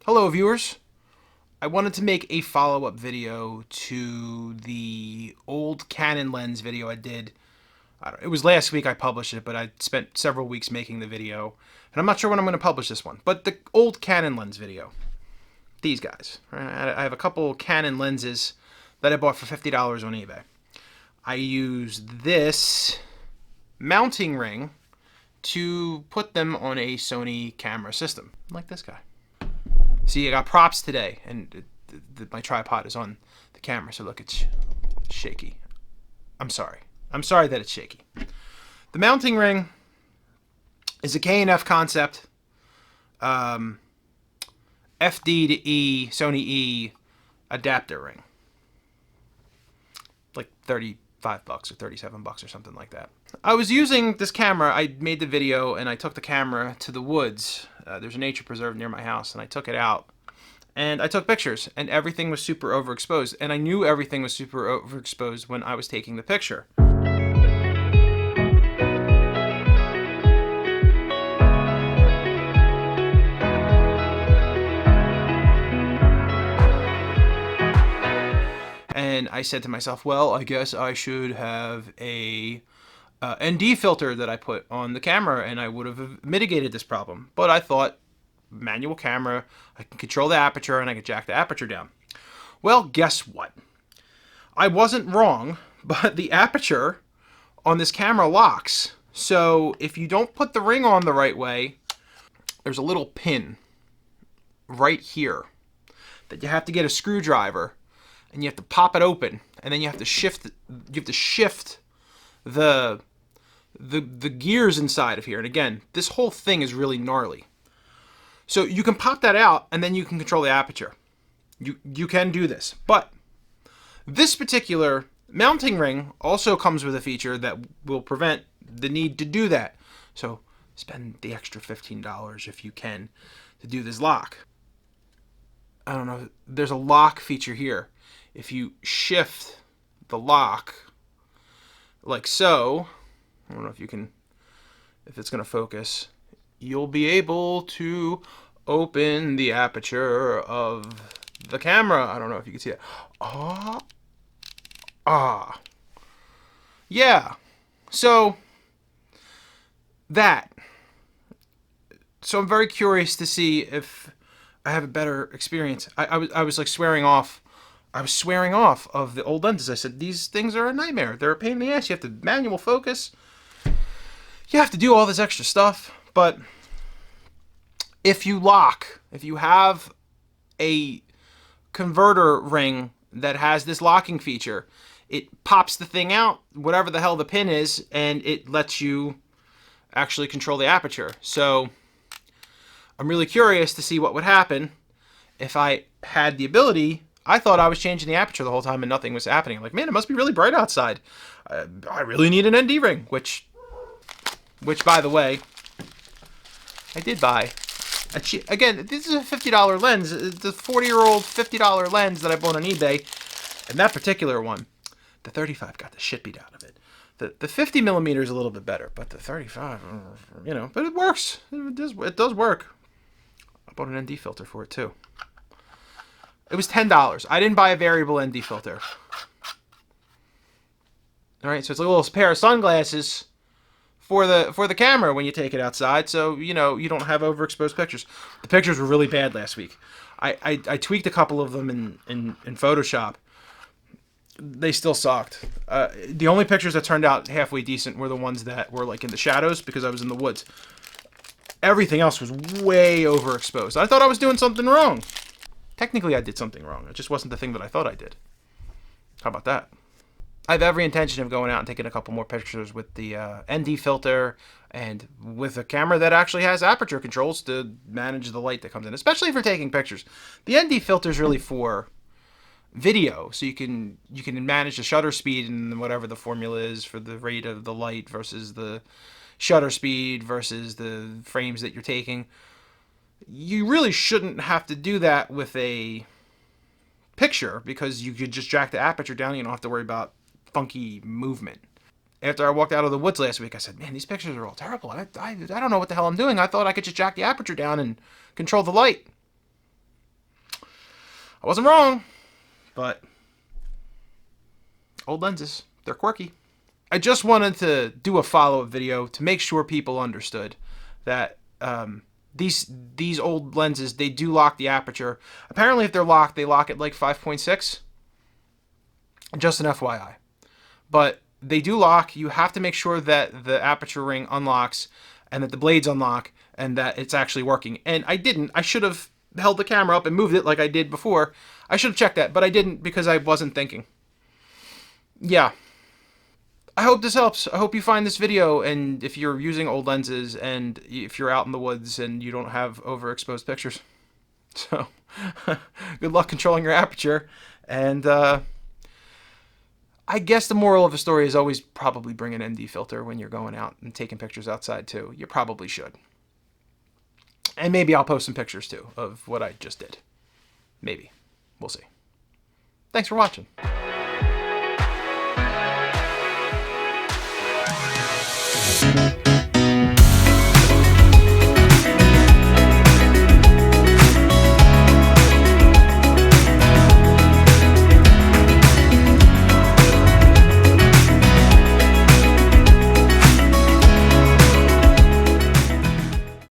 Hello viewers, I wanted to make a follow-up video to the old Canon lens video I did. It was last week I published it, but I spent several weeks making the video, and I'm not sure when I'm going to publish this one. But the old Canon lens video, these guys. Right? I have a couple Canon lenses that I bought for $50 on eBay. I used this mounting ring to put them on a Sony camera system, like this guy. See, I got props today, and my tripod is on the camera, so look, it's shaky. I'm sorry that it's shaky. The mounting ring is a K&F concept, FD to E, Sony E adapter ring. Like $35 or $37 or something like that. I was using this camera. I made the video and I took the camera to the woods. There's a nature preserve near my house, and I took it out and I took pictures, and everything was super overexposed, and I knew everything was super overexposed when I was taking the picture. And I said to myself, well, I guess I should have a ND filter that I put on the camera, and I would have mitigated this problem. But I thought, manual camera, I can control the aperture, and I can jack the aperture down. Well, guess what? I wasn't wrong, but the aperture on this camera locks. So if you don't put the ring on the right way, there's a little pin right here that you have to get a screwdriver, and you have to pop it open, and then you have to shift the gears inside of here. And again, this whole thing is really gnarly. So you can pop that out, and then you can control the aperture. You can do this. But this particular mounting ring also comes with a feature that will prevent the need to do that. So spend the extra $15 if you can to do this lock. I don't know, there's a lock feature here. If you shift the lock like so, I don't know if it's going to focus, you'll be able to open the aperture of the camera. I don't know if you can see that. Yeah. So I'm very curious to see if I have a better experience. I was like swearing off of the old lenses. I said, these things are a nightmare. They're a pain in the ass. You have to manual focus. You have to do all this extra stuff. But if you have a converter ring that has this locking feature, it pops the thing out, whatever the hell the pin is, and it lets you actually control the aperture. So I'm really curious to see what would happen if I had the ability. I thought I was changing the aperture the whole time and nothing was happening. I'm like, man, it must be really bright outside. I really need an ND ring, which by the way, I did buy. Again, this is a $50 lens. The 40-year-old $50 lens that I bought on eBay, and that particular one, the 35 got the shit beat out of it. The 50 millimeter is a little bit better, but the 35, but it works. It does work. I bought an ND filter for it too. It was $10. I didn't buy a variable ND filter. All right, so it's a little pair of sunglasses for the camera when you take it outside, so you don't have overexposed pictures. The pictures were really bad last week. I tweaked a couple of them in Photoshop. They still sucked. The only pictures that turned out halfway decent were the ones that were like in the shadows because I was in the woods. Everything else was way overexposed. I thought I was doing something wrong. Technically, I did something wrong. It just wasn't the thing that I thought I did. How about that? I have every intention of going out and taking a couple more pictures with the ND filter and with a camera that actually has aperture controls to manage the light that comes in, especially for taking pictures. The ND filter is really for video, so you can manage the shutter speed and whatever the formula is for the rate of the light versus the shutter speed versus the frames that you're taking. You really shouldn't have to do that with a picture because you could just jack the aperture down. You don't have to worry about funky movement. After I walked out of the woods last week, I said, man, these pictures are all terrible. I don't know what the hell I'm doing. I thought I could just jack the aperture down and control the light. I wasn't wrong, but old lenses, they're quirky. I just wanted to do a follow-up video to make sure people understood that these old lenses, they do lock the aperture. Apparently, if they're locked, they lock at like 5.6. Just an FYI. But they do lock. You have to make sure that the aperture ring unlocks and that the blades unlock and that it's actually working. And I didn't. I should have held the camera up and moved it like I did before. I should have checked that, but I didn't because I wasn't thinking. Yeah. I hope this helps. I hope you find this video, and if you're using old lenses and if you're out in the woods and you don't have overexposed pictures. So, good luck controlling your aperture. And I guess the moral of the story is always probably bring an ND filter when you're going out and taking pictures outside too. You probably should. And maybe I'll post some pictures too of what I just did. Maybe. We'll see. Thanks for watching.